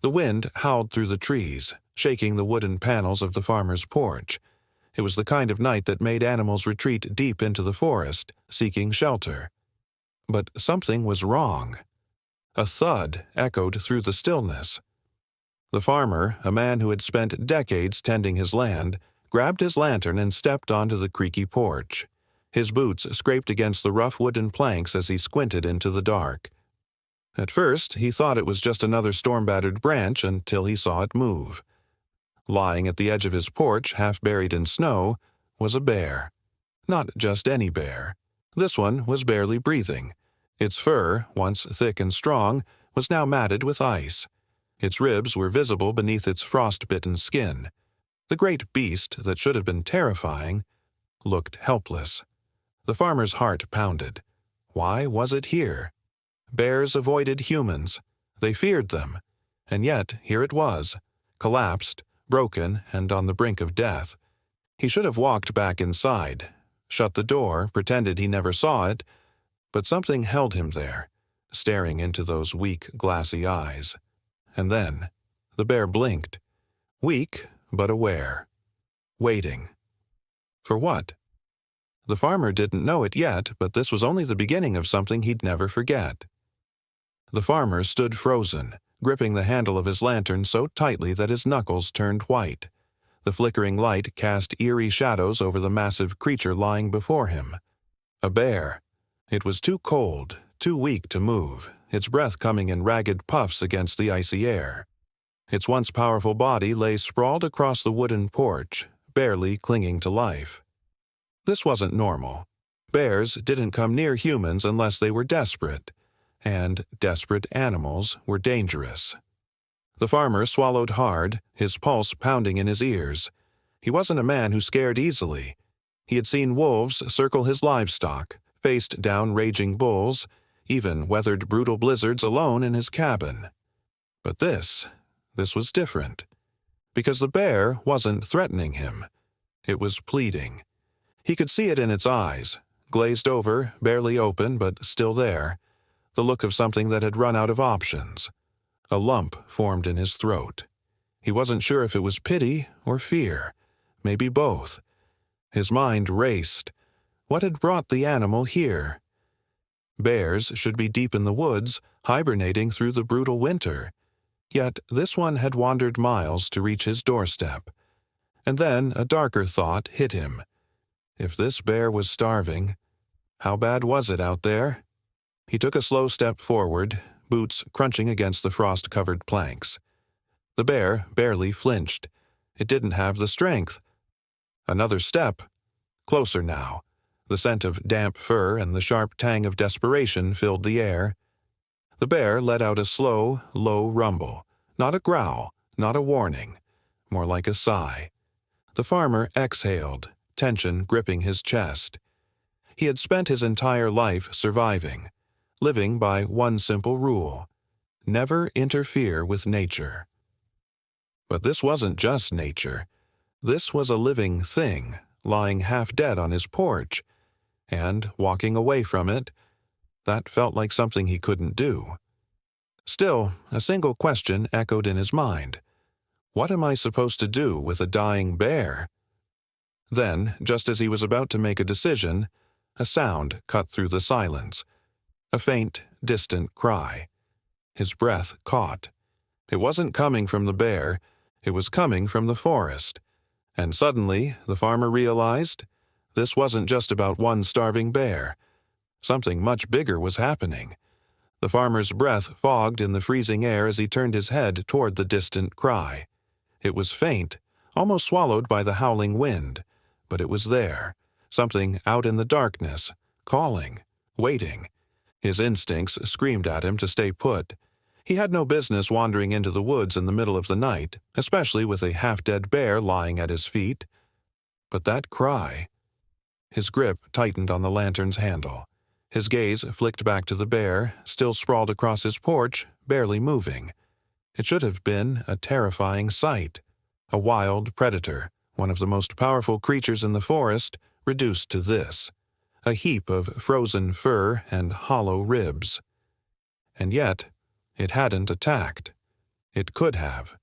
The wind howled through the trees, shaking the wooden panels of the farmer's porch. It was the kind of night that made animals retreat deep into the forest, seeking shelter. But something was wrong. A thud echoed through the stillness. The farmer, a man who had spent decades tending his land, grabbed his lantern and stepped onto the creaky porch. His boots scraped against the rough wooden planks as he squinted into the dark. At first, he thought it was just another storm-battered branch until he saw it move. Lying at the edge of his porch, half buried in snow, was a bear. Not just any bear. This one was barely breathing. Its fur, once thick and strong, was now matted with ice. Its ribs were visible beneath its frost-bitten skin. The great beast, that should have been terrifying, looked helpless. The farmer's heart pounded. Why was it here? Bears avoided humans. They feared them. And yet, here it was, collapsed, broken, and on the brink of death. He should have walked back inside, shut the door, pretended he never saw it, but something held him there, staring into those weak, glassy eyes. And then, the bear blinked. Weak, but aware. Waiting. For what? The farmer didn't know it yet, but this was only the beginning of something he'd never forget. The farmer stood frozen, gripping the handle of his lantern so tightly that his knuckles turned white. The flickering light cast eerie shadows over the massive creature lying before him. A bear. It was too cold, too weak to move, its breath coming in ragged puffs against the icy air. Its once powerful body lay sprawled across the wooden porch, barely clinging to life. This wasn't normal. Bears didn't come near humans unless they were desperate, and desperate animals were dangerous. The farmer swallowed hard, his pulse pounding in his ears. He wasn't a man who scared easily. He had seen wolves circle his livestock, faced down raging bulls, even weathered brutal blizzards alone in his cabin. But this was different. Because the bear wasn't threatening him. It was pleading. He could see it in its eyes, glazed over, barely open, but still there. The look of something that had run out of options. A lump formed in his throat. He wasn't sure if it was pity or fear, maybe both. His mind raced. What had brought the animal here? Bears should be deep in the woods, hibernating through the brutal winter. Yet this one had wandered miles to reach his doorstep. And then a darker thought hit him. If this bear was starving, how bad was it out there? He took a slow step forward, boots crunching against the frost-covered planks. The bear barely flinched. It didn't have the strength. Another step. Closer now. The scent of damp fur and the sharp tang of desperation filled the air. The bear let out a slow, low rumble. Not a growl, not a warning. More like a sigh. The farmer exhaled, tension gripping his chest. He had spent his entire life surviving, living by one simple rule: never interfere with nature. But this wasn't just nature. This was a living thing, lying half dead on his porch, and walking away from it, that felt like something he couldn't do. Still, a single question echoed in his mind. What am I supposed to do with a dying bear? Then, just as he was about to make a decision, a sound cut through the silence. A faint, distant cry. His breath caught. It wasn't coming from the bear, it was coming from the forest. And suddenly, the farmer realized, this wasn't just about one starving bear. Something much bigger was happening. The farmer's breath fogged in the freezing air as he turned his head toward the distant cry. It was faint, almost swallowed by the howling wind, but it was there, something out in the darkness, calling, waiting. His instincts screamed at him to stay put. He had no business wandering into the woods in the middle of the night, especially with a half-dead bear lying at his feet. But that cry... His grip tightened on the lantern's handle. His gaze flicked back to the bear, still sprawled across his porch, barely moving. It should have been a terrifying sight. A wild predator, one of the most powerful creatures in the forest, reduced to this. A heap of frozen fur and hollow ribs. And yet, it hadn't attacked. It could have.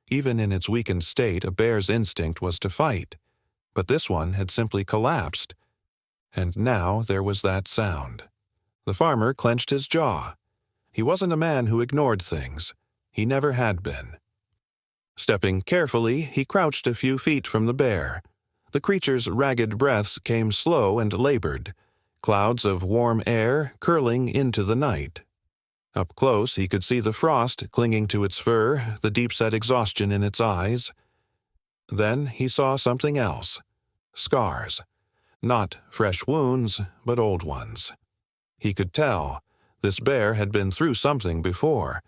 Even in its weakened state, a bear's instinct was to fight, but this one had simply collapsed. And now there was that sound. The farmer clenched his jaw. He wasn't a man who ignored things. He never had been. Stepping carefully, he crouched a few feet from the bear. The creature's ragged breaths came slow and labored, clouds of warm air curling into the night. Up close, he could see the frost clinging to its fur, the deep-set exhaustion in its eyes. Then he saw something else. Scars. Not fresh wounds, but old ones. He could tell. This bear had been through something before.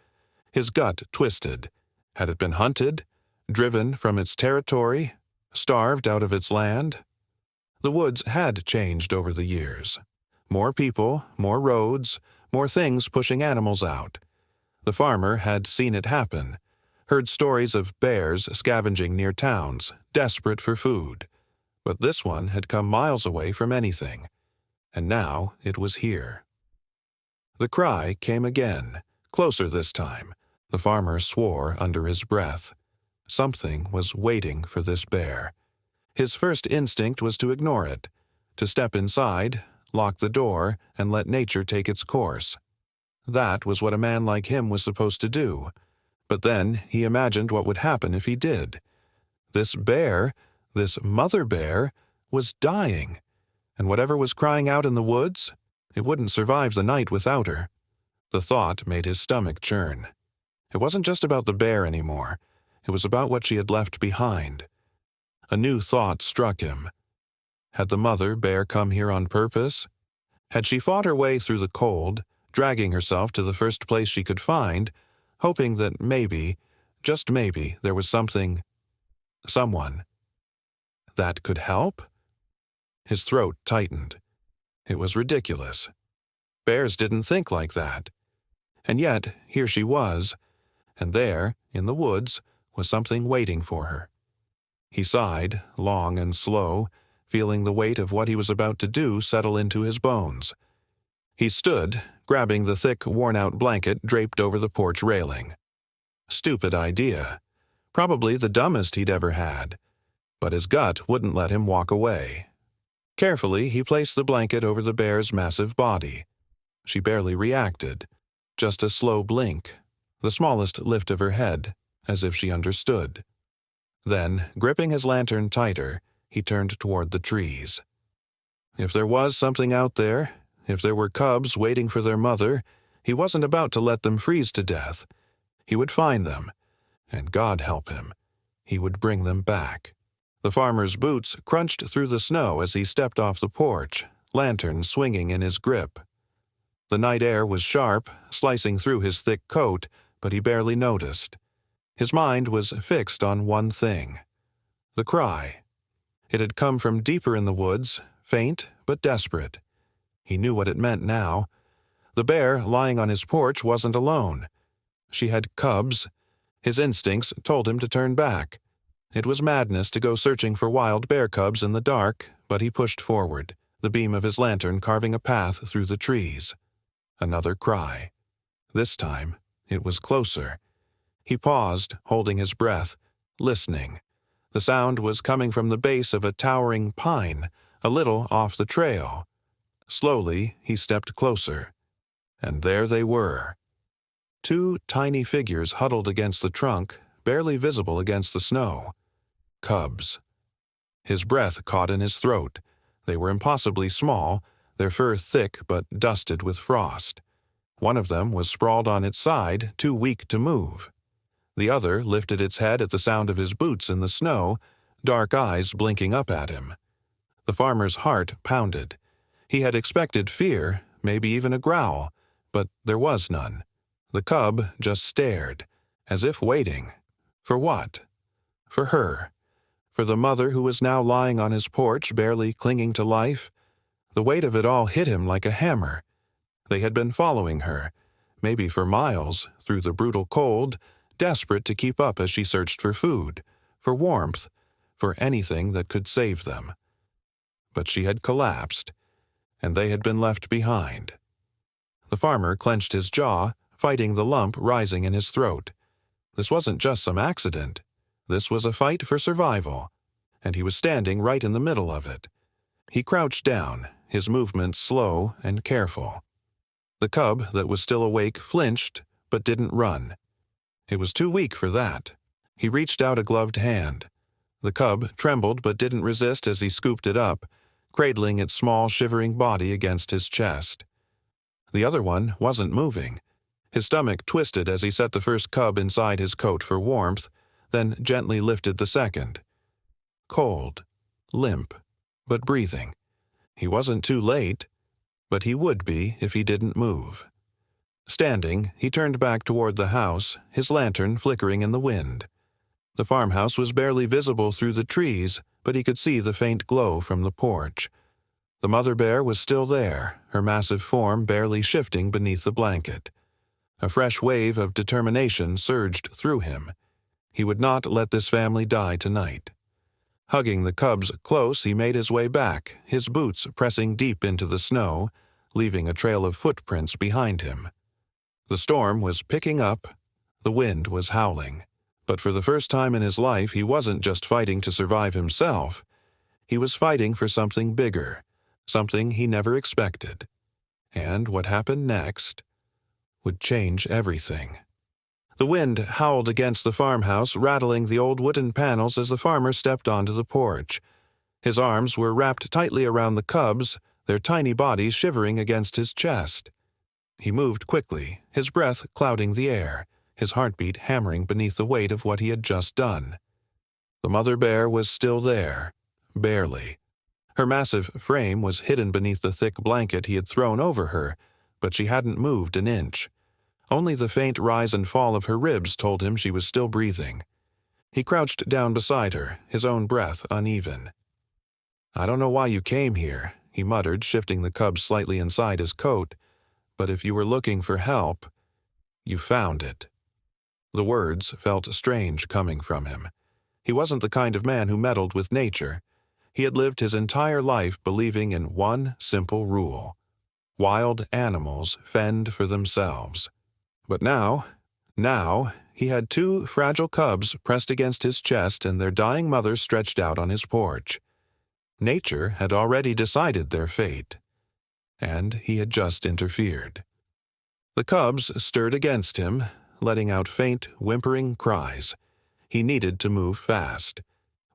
His gut twisted. Had it been hunted? Driven from its territory? Starved out of its land? The woods had changed over the years. More people, more roads, more things pushing animals out. The farmer had seen it happen, heard stories of bears scavenging near towns, desperate for food. But this one had come miles away from anything, and now it was here. The cry came again, closer this time. The farmer swore under his breath. Something was waiting for this bear. His first instinct was to ignore it, to step inside, lock the door, and let nature take its course. That was what a man like him was supposed to do. But then he imagined what would happen if he did. This bear, this mother bear, was dying, and whatever was crying out in the woods, it wouldn't survive the night without her. The thought made his stomach churn. It wasn't just about the bear anymore. It was about what she had left behind. A new thought struck him. Had the mother bear come here on purpose? Had she fought her way through the cold, dragging herself to the first place she could find, hoping that maybe, just maybe, there was someone that could help? His throat tightened. It was ridiculous. Bears didn't think like that. And yet, here she was, and there, in the woods, was something waiting for her. He sighed, long and slow, feeling the weight of what he was about to do settle into his bones. He stood, grabbing the thick, worn-out blanket draped over the porch railing. Stupid idea. Probably the dumbest he'd ever had. But his gut wouldn't let him walk away. Carefully, he placed the blanket over the bear's massive body. She barely reacted. Just a slow blink, the smallest lift of her head, as if she understood. Then, gripping his lantern tighter, he turned toward the trees. If there was something out there, if there were cubs waiting for their mother, he wasn't about to let them freeze to death. He would find them, and God help him, he would bring them back. The farmer's boots crunched through the snow as he stepped off the porch, lantern swinging in his grip. The night air was sharp, slicing through his thick coat, but he barely noticed. His mind was fixed on one thing. The cry. It had come from deeper in the woods, faint but desperate. He knew what it meant now. The bear lying on his porch wasn't alone. She had cubs. His instincts told him to turn back. It was madness to go searching for wild bear cubs in the dark, but he pushed forward, the beam of his lantern carving a path through the trees. Another cry. This time, it was closer. He paused, holding his breath, listening. The sound was coming from the base of a towering pine, a little off the trail. Slowly, he stepped closer. And there they were. Two tiny figures huddled against the trunk, barely visible against the snow. Cubs. His breath caught in his throat. They were impossibly small, their fur thick but dusted with frost. One of them was sprawled on its side, too weak to move. The other lifted its head at the sound of his boots in the snow, dark eyes blinking up at him. The farmer's heart pounded. He had expected fear, maybe even a growl, but there was none. The cub just stared, as if waiting. For what? For her. For the mother who was now lying on his porch, barely clinging to life. The weight of it all hit him like a hammer. They had been following her, maybe for miles, through the brutal cold, desperate to keep up as she searched for food, for warmth, for anything that could save them. But she had collapsed, and they had been left behind. The farmer clenched his jaw, fighting the lump rising in his throat. This wasn't just some accident. This was a fight for survival, and he was standing right in the middle of it. He crouched down, his movements slow and careful. The cub that was still awake flinched, but didn't run. It was too weak for that. He reached out a gloved hand. The cub trembled but didn't resist as he scooped it up, cradling its small, shivering body against his chest. The other one wasn't moving. His stomach twisted as he set the first cub inside his coat for warmth, then gently lifted the second. Cold, limp, but breathing. He wasn't too late, but he would be if he didn't move. Standing, he turned back toward the house, his lantern flickering in the wind. The farmhouse was barely visible through the trees, but he could see the faint glow from the porch. The mother bear was still there, her massive form barely shifting beneath the blanket. A fresh wave of determination surged through him. He would not let this family die tonight. Hugging the cubs close, he made his way back, his boots pressing deep into the snow, leaving a trail of footprints behind him. The storm was picking up. The wind was howling. But for the first time in his life, he wasn't just fighting to survive himself. He was fighting for something bigger, something he never expected. And what happened next would change everything. The wind howled against the farmhouse, rattling the old wooden panels as the farmer stepped onto the porch. His arms were wrapped tightly around the cubs, their tiny bodies shivering against his chest. He moved quickly, his breath clouding the air, his heartbeat hammering beneath the weight of what he had just done. The mother bear was still there, barely. Her massive frame was hidden beneath the thick blanket he had thrown over her, but she hadn't moved an inch. Only the faint rise and fall of her ribs told him she was still breathing. He crouched down beside her, his own breath uneven. "I don't know why you came here," he muttered, shifting the cub slightly inside his coat, "but if you were looking for help, you found it." The words felt strange coming from him. He wasn't the kind of man who meddled with nature. He had lived his entire life believing in one simple rule: wild animals fend for themselves. But now, he had two fragile cubs pressed against his chest and their dying mother stretched out on his porch. Nature had already decided their fate, and he had just interfered. The cubs stirred against him, letting out faint, whimpering cries. He needed to move fast.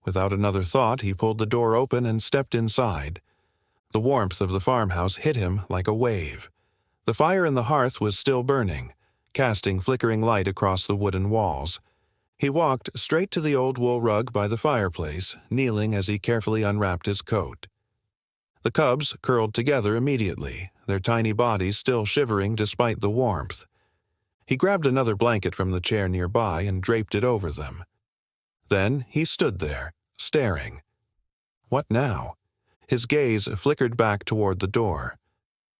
Without another thought, he pulled the door open and stepped inside. The warmth of the farmhouse hit him like a wave. The fire in the hearth was still burning, casting flickering light across the wooden walls. He walked straight to the old wool rug by the fireplace, kneeling as he carefully unwrapped his coat. The cubs curled together immediately, their tiny bodies still shivering despite the warmth. He grabbed another blanket from the chair nearby and draped it over them. Then he stood there, staring. What now? His gaze flickered back toward the door.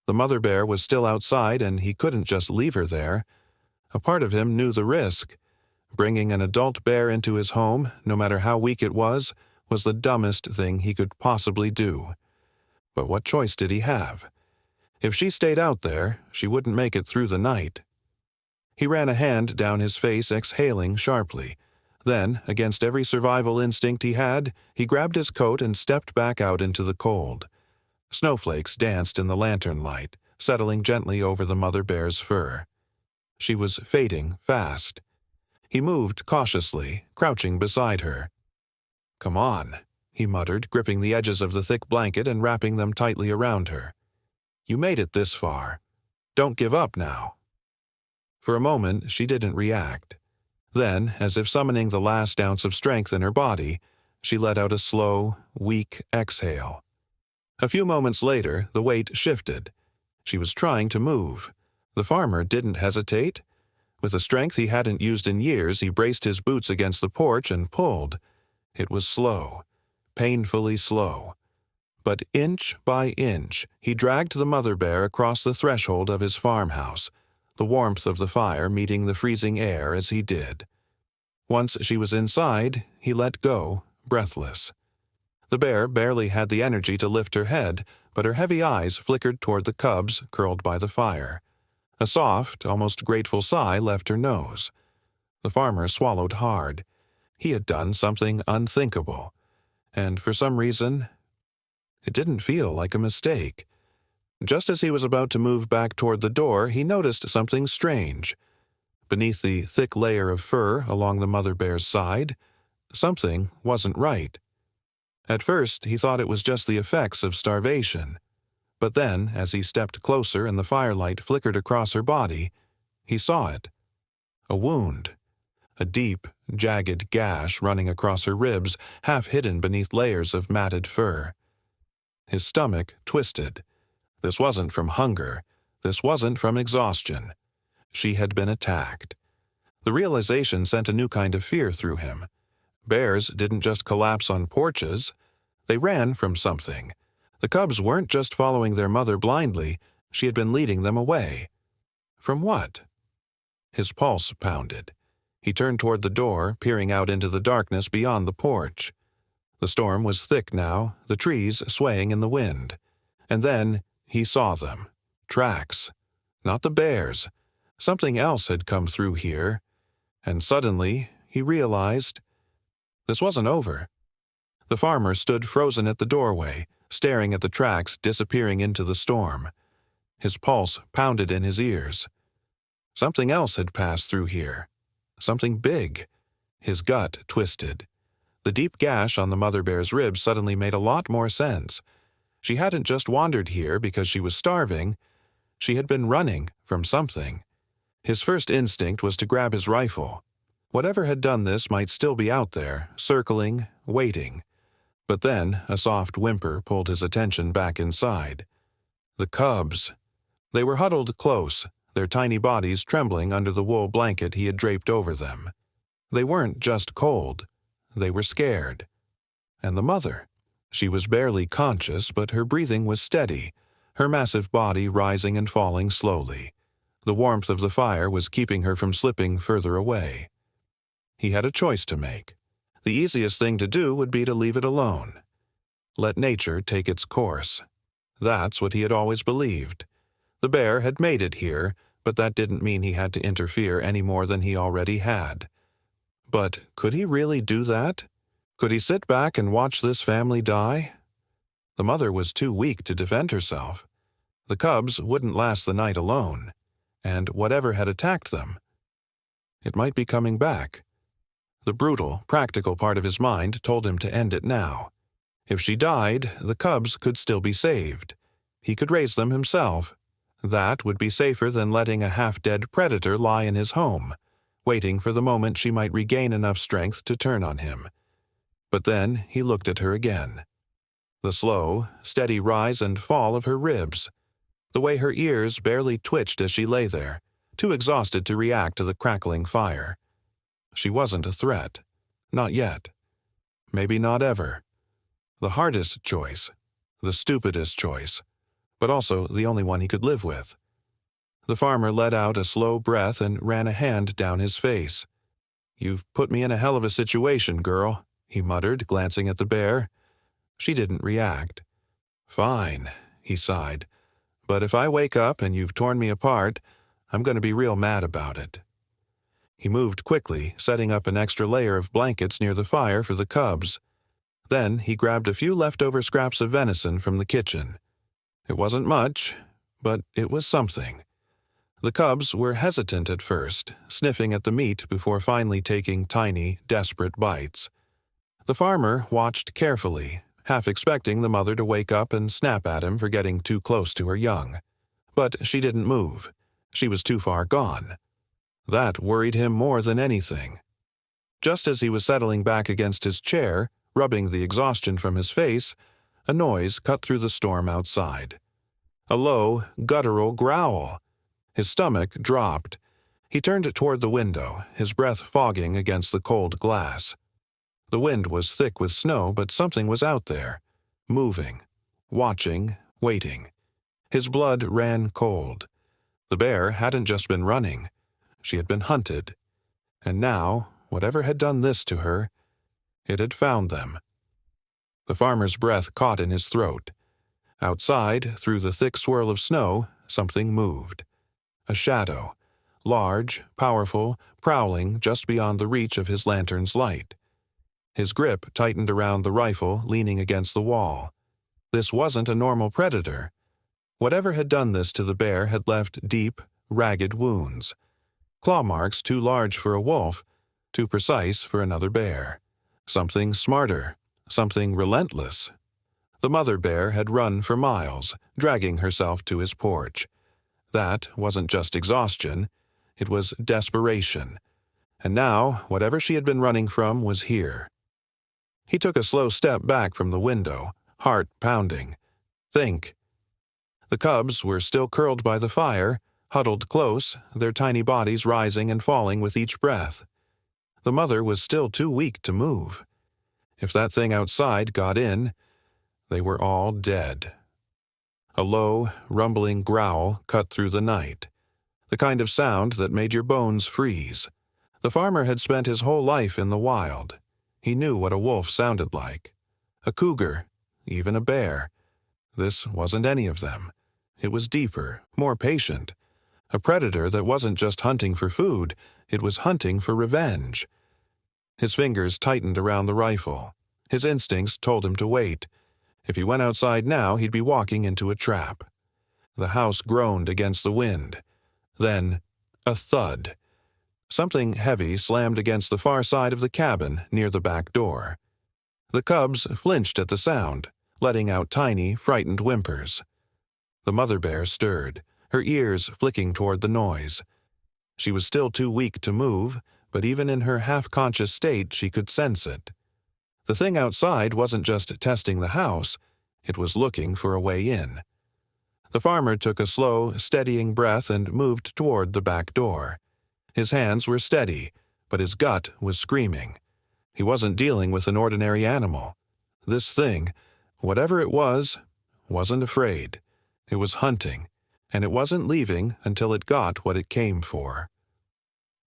The mother bear was still outside, and he couldn't just leave her there. A part of him knew the risk. Bringing an adult bear into his home, no matter how weak it was the dumbest thing he could possibly do. But what choice did he have? If she stayed out there, she wouldn't make it through the night. He ran a hand down his face, exhaling sharply. Then, against every survival instinct he had, he grabbed his coat and stepped back out into the cold. Snowflakes danced in the lantern light, settling gently over the mother bear's fur. She was fading fast. He moved cautiously, crouching beside her. "Come on," he muttered, gripping the edges of the thick blanket and wrapping them tightly around her. "You made it this far. Don't give up now." For a moment, she didn't react. Then, as if summoning the last ounce of strength in her body, she let out a slow, weak exhale. A few moments later, the weight shifted. She was trying to move. The farmer didn't hesitate. With a strength he hadn't used in years, he braced his boots against the porch and pulled. It was slow, painfully slow. But inch by inch, he dragged the mother bear across the threshold of his farmhouse, the warmth of the fire meeting the freezing air as he did. Once she was inside, he let go, breathless. The bear barely had the energy to lift her head, but her heavy eyes flickered toward the cubs curled by the fire. A soft, almost grateful sigh left her nose. The farmer swallowed hard. He had done something unthinkable, and for some reason, it didn't feel like a mistake. Just as he was about to move back toward the door, he noticed something strange. Beneath the thick layer of fur along the mother bear's side, something wasn't right. At first, he thought it was just the effects of starvation. But then, as he stepped closer and the firelight flickered across her body, he saw it. A wound. A deep, jagged gash running across her ribs, half hidden beneath layers of matted fur. His stomach twisted. This wasn't from hunger. This wasn't from exhaustion. She had been attacked. The realization sent a new kind of fear through him. Bears didn't just collapse on porches. They ran from something. The cubs weren't just following their mother blindly. She had been leading them away. From what? His pulse pounded. He turned toward the door, peering out into the darkness beyond the porch. The storm was thick now, the trees swaying in the wind. And then he saw them. Tracks. Not the bears. Something else had come through here. And suddenly, he realized this wasn't over. The farmer stood frozen at the doorway, staring at the tracks disappearing into the storm. His pulse pounded in his ears. Something else had passed through here. Something big. His gut twisted. The deep gash on the mother bear's ribs suddenly made a lot more sense. She hadn't just wandered here because she was starving. She had been running from something. His first instinct was to grab his rifle. Whatever had done this might still be out there, circling, waiting. But then a soft whimper pulled his attention back inside. The cubs. They were huddled close, their tiny bodies trembling under the wool blanket he had draped over them. They weren't just cold. They were scared. And the mother. She was barely conscious, but her breathing was steady, her massive body rising and falling slowly. The warmth of the fire was keeping her from slipping further away. He had a choice to make. The easiest thing to do would be to leave it alone. Let nature take its course. That's what he had always believed. The bear had made it here, but that didn't mean he had to interfere any more than he already had. But could he really do that? Could he sit back and watch this family die? The mother was too weak to defend herself. The cubs wouldn't last the night alone. And whatever had attacked them, it might be coming back. The brutal, practical part of his mind told him to end it now. If she died, the cubs could still be saved. He could raise them himself. That would be safer than letting a half-dead predator lie in his home, waiting for the moment she might regain enough strength to turn on him. But then he looked at her again. The slow, steady rise and fall of her ribs. The way her ears barely twitched as she lay there, too exhausted to react to the crackling fire. She wasn't a threat. Not yet. Maybe not ever. The hardest choice. The stupidest choice. But also the only one he could live with. The farmer let out a slow breath and ran a hand down his face. "You've put me in a hell of a situation, girl," he muttered, glancing at the bear. She didn't react. "Fine," he sighed. "But if I wake up and you've torn me apart, I'm going to be real mad about it." He moved quickly, setting up an extra layer of blankets near the fire for the cubs. Then he grabbed a few leftover scraps of venison from the kitchen. It wasn't much, but it was something. The cubs were hesitant at first, sniffing at the meat before finally taking tiny, desperate bites. The farmer watched carefully, half expecting the mother to wake up and snap at him for getting too close to her young. But she didn't move. She was too far gone. That worried him more than anything. Just as he was settling back against his chair, rubbing the exhaustion from his face, a noise cut through the storm outside. A low, guttural growl. His stomach dropped. He turned toward the window, his breath fogging against the cold glass. The wind was thick with snow, but something was out there, moving, watching, waiting. His blood ran cold. The bear hadn't just been running. She had been hunted. And now, whatever had done this to her, it had found them. The farmer's breath caught in his throat. Outside, through the thick swirl of snow, something moved. A shadow, large, powerful, prowling just beyond the reach of his lantern's light. His grip tightened around the rifle leaning against the wall. This wasn't a normal predator. Whatever had done this to the bear had left deep, ragged wounds. Claw marks too large for a wolf, too precise for another bear. Something smarter, something relentless. The mother bear had run for miles, dragging herself to his porch. That wasn't just exhaustion, it was desperation. And now, whatever she had been running from was here. He took a slow step back from the window, heart pounding. Think. The cubs were still curled by the fire, huddled close, their tiny bodies rising and falling with each breath. The mother was still too weak to move. If that thing outside got in, they were all dead. A low, rumbling growl cut through the night, the kind of sound that made your bones freeze. The farmer had spent his whole life in the wild. He knew what a wolf sounded like. A cougar, even a bear. This wasn't any of them. It was deeper, more patient. A predator that wasn't just hunting for food, it was hunting for revenge. His fingers tightened around the rifle. His instincts told him to wait. If he went outside now, he'd be walking into a trap. The house groaned against the wind. Then, a thud. Something heavy slammed against the far side of the cabin near the back door. The cubs flinched at the sound, letting out tiny, frightened whimpers. The mother bear stirred, her ears flicking toward the noise. She was still too weak to move, but even in her half-conscious state she could sense it. The thing outside wasn't just testing the house, it was looking for a way in. The farmer took a slow, steadying breath and moved toward the back door. His hands were steady, but his gut was screaming. He wasn't dealing with an ordinary animal. This thing, whatever it was, wasn't afraid. It was hunting, and it wasn't leaving until it got what it came for.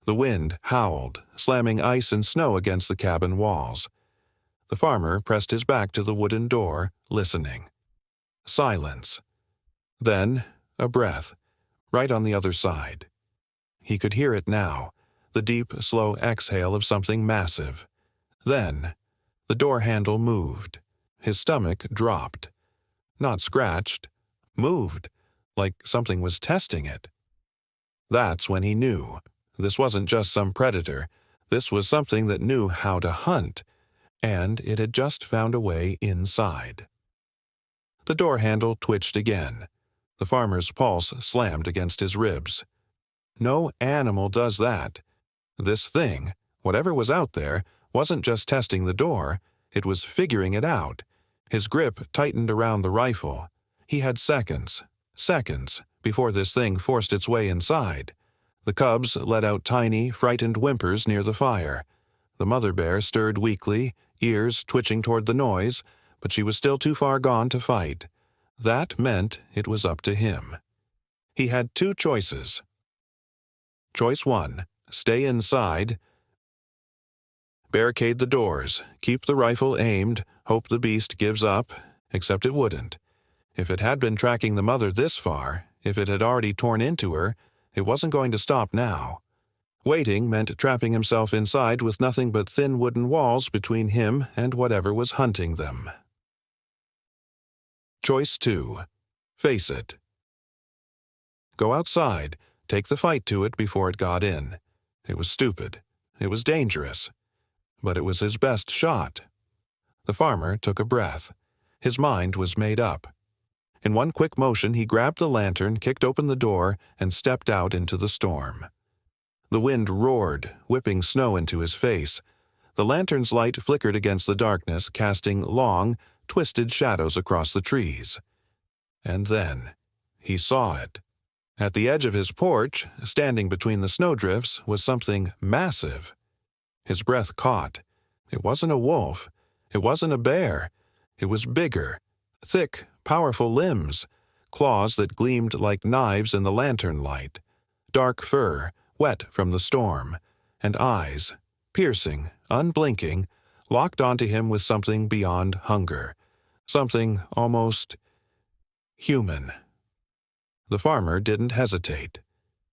The wind howled, slamming ice and snow against the cabin walls. The farmer pressed his back to the wooden door, listening. Silence. Then, a breath, right on the other side. He could hear it now, the deep, slow exhale of something massive. Then, the door handle moved. His stomach dropped. Not scratched, moved, like something was testing it. That's when he knew. This wasn't just some predator. This was something that knew how to hunt, and it had just found a way inside. The door handle twitched again. The farmer's pulse slammed against his ribs. No animal does that. This thing, whatever was out there, wasn't just testing the door, it was figuring it out. His grip tightened around the rifle. He had seconds, before this thing forced its way inside. The cubs let out tiny, frightened whimpers near the fire. The mother bear stirred weakly, ears twitching toward the noise, but she was still too far gone to fight. That meant it was up to him. He had two choices. Choice 1, stay inside. Barricade the doors, keep the rifle aimed, hope the beast gives up, except it wouldn't. If it had been tracking the mother this far, if it had already torn into her, it wasn't going to stop now. Waiting meant trapping himself inside with nothing but thin wooden walls between him and whatever was hunting them. Choice 2. Face it. Go outside, take the fight to it before it got in. It was stupid. It was dangerous. But it was his best shot. The farmer took a breath. His mind was made up. In one quick motion, he grabbed the lantern, kicked open the door, and stepped out into the storm. The wind roared, whipping snow into his face. The lantern's light flickered against the darkness, casting long, twisted shadows across the trees. And then, he saw it. At the edge of his porch, standing between the snowdrifts, was something massive. His breath caught. It wasn't a wolf. It wasn't a bear. It was bigger. Thick, powerful limbs, claws that gleamed like knives in the lantern light, dark fur, wet from the storm, and eyes, piercing, unblinking, locked onto him with something beyond hunger, something almost human. The farmer didn't hesitate.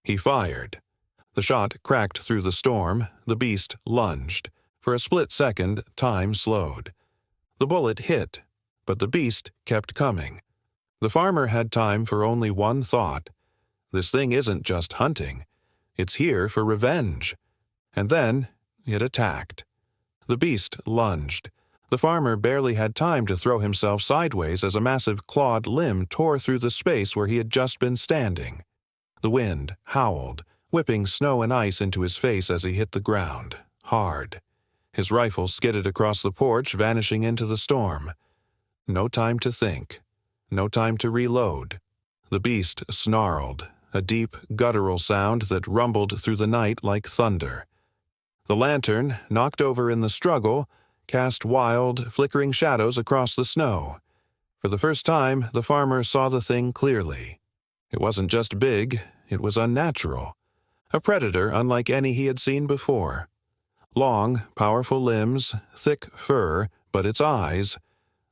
He fired. The shot cracked through the storm. The beast lunged. For a split second, time slowed. The bullet hit, but the beast kept coming. The farmer had time for only one thought. This thing isn't just hunting. It's here for revenge. And then it attacked. The beast lunged. The farmer barely had time to throw himself sideways as a massive clawed limb tore through the space where he had just been standing. The wind howled, whipping snow and ice into his face as he hit the ground, hard. His rifle skidded across the porch, vanishing into the storm. No time to think. No time to reload. The beast snarled, a deep, guttural sound that rumbled through the night like thunder. The lantern, knocked over in the struggle, cast wild, flickering shadows across the snow. For the first time, the farmer saw the thing clearly. It wasn't just big, it was unnatural. A predator unlike any he had seen before. Long, powerful limbs, thick fur, but its eyes,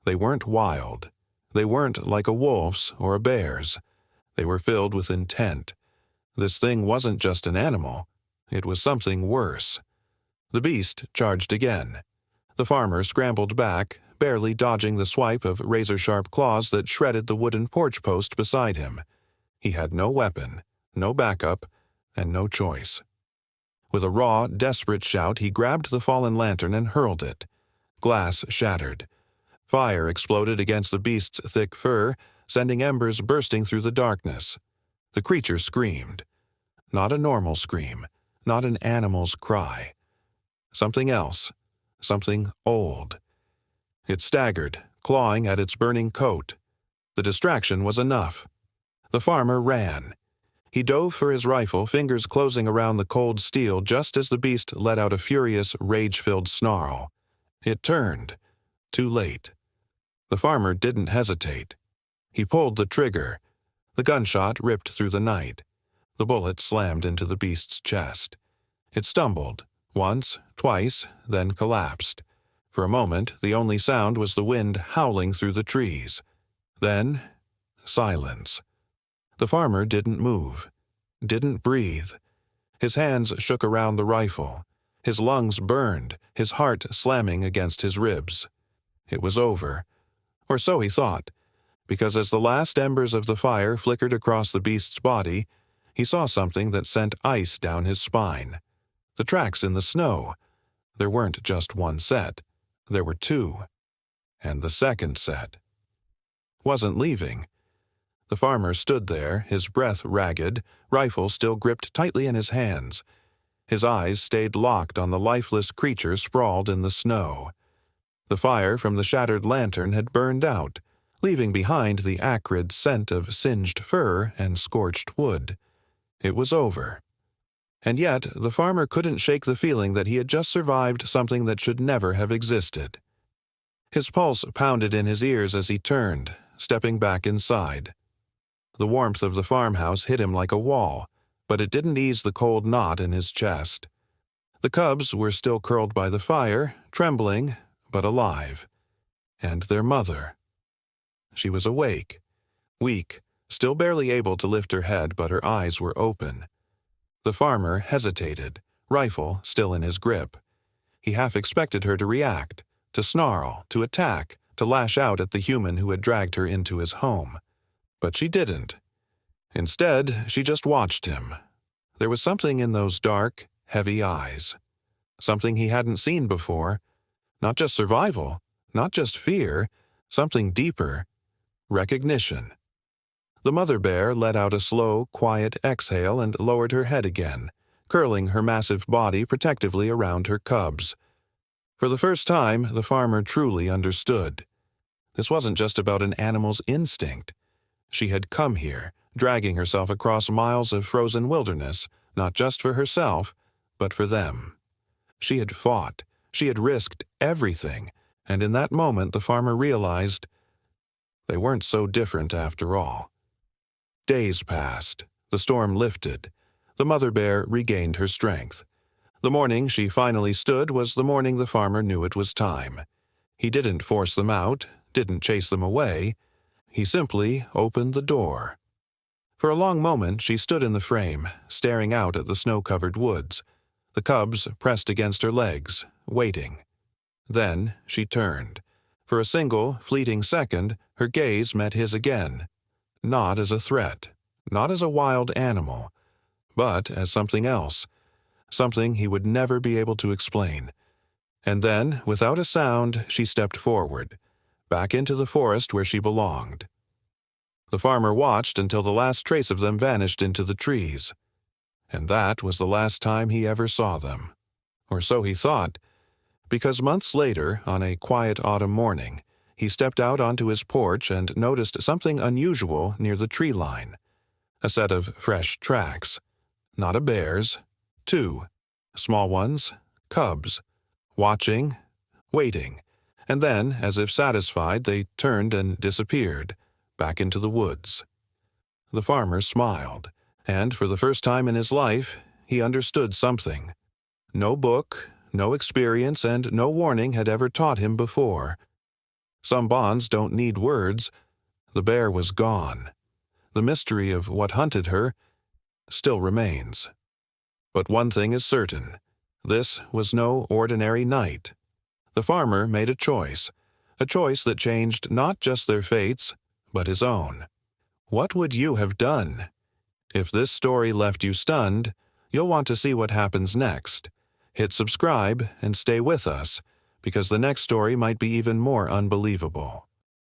they weren't wild. They weren't like a wolf's or a bear's. They were filled with intent. This thing wasn't just an animal. It was something worse. The beast charged again. The farmer scrambled back, barely dodging the swipe of razor-sharp claws that shredded the wooden porch post beside him. He had no weapon, no backup, and no choice. With a raw, desperate shout, he grabbed the fallen lantern and hurled it. Glass shattered. Fire exploded against the beast's thick fur, sending embers bursting through the darkness. The creature screamed. Not a normal scream, not an animal's cry. Something else, something old. It staggered, clawing at its burning coat. The distraction was enough. The farmer ran. He dove for his rifle, fingers closing around the cold steel just as the beast let out a furious, rage-filled snarl. It turned. Too late. The farmer didn't hesitate. He pulled the trigger. The gunshot ripped through the night. The bullet slammed into the beast's chest. It stumbled, once, twice, then collapsed. For a moment, the only sound was the wind howling through the trees. Then, silence. The farmer didn't move, didn't breathe. His hands shook around the rifle. His lungs burned, his heart slamming against his ribs. It was over. Or so he thought, because as the last embers of the fire flickered across the beast's body, he saw something that sent ice down his spine. The tracks in the snow. There weren't just one set. There were two. And the second set wasn't leaving. The farmer stood there, his breath ragged, rifle still gripped tightly in his hands. His eyes stayed locked on the lifeless creature sprawled in the snow. The fire from the shattered lantern had burned out, leaving behind the acrid scent of singed fur and scorched wood. It was over. And yet, the farmer couldn't shake the feeling that he had just survived something that should never have existed. His pulse pounded in his ears as he turned, stepping back inside. The warmth of the farmhouse hit him like a wall, but it didn't ease the cold knot in his chest. The cubs were still curled by the fire, trembling, but alive. And their mother. She was awake, weak, still barely able to lift her head, but her eyes were open. The farmer hesitated, rifle still in his grip. He half expected her to react, to snarl, to attack, to lash out at the human who had dragged her into his home. But she didn't. Instead, she just watched him. There was something in those dark, heavy eyes. Something he hadn't seen before. Not just survival, not just fear, something deeper. Recognition. The mother bear let out a slow, quiet exhale and lowered her head again, curling her massive body protectively around her cubs. For the first time, the farmer truly understood. This wasn't just about an animal's instinct. She had come here, dragging herself across miles of frozen wilderness, not just for herself, but for them. She had fought. She had risked everything, and in that moment the farmer realized they weren't so different after all. Days passed. The storm lifted. The mother bear regained her strength. The morning she finally stood was the morning the farmer knew it was time. He didn't force them out, didn't chase them away. He simply opened the door. For a long moment she stood in the frame, staring out at the snow-covered woods, the cubs pressed against her legs, waiting. Then she turned. For a single, fleeting second, her gaze met his again, not as a threat, not as a wild animal, but as something else, something he would never be able to explain. And then, without a sound, she stepped forward, back into the forest where she belonged. The farmer watched until the last trace of them vanished into the trees. And that was the last time he ever saw them. Or so he thought, because months later, on a quiet autumn morning, he stepped out onto his porch and noticed something unusual near the tree line. A set of fresh tracks. Not a bear's. 2. Small ones, cubs. Watching, waiting, and then, as if satisfied, they turned and disappeared, back into the woods. The farmer smiled, and for the first time in his life, he understood something. No book, no experience, and no warning had ever taught him before. Some bonds don't need words. The bear was gone. The mystery of what hunted her still remains. But one thing is certain. This was no ordinary night. The farmer made a choice that changed not just their fates, but his own. What would you have done? If this story left you stunned, you'll want to see what happens next. Hit subscribe and stay with us, because the next story might be even more unbelievable.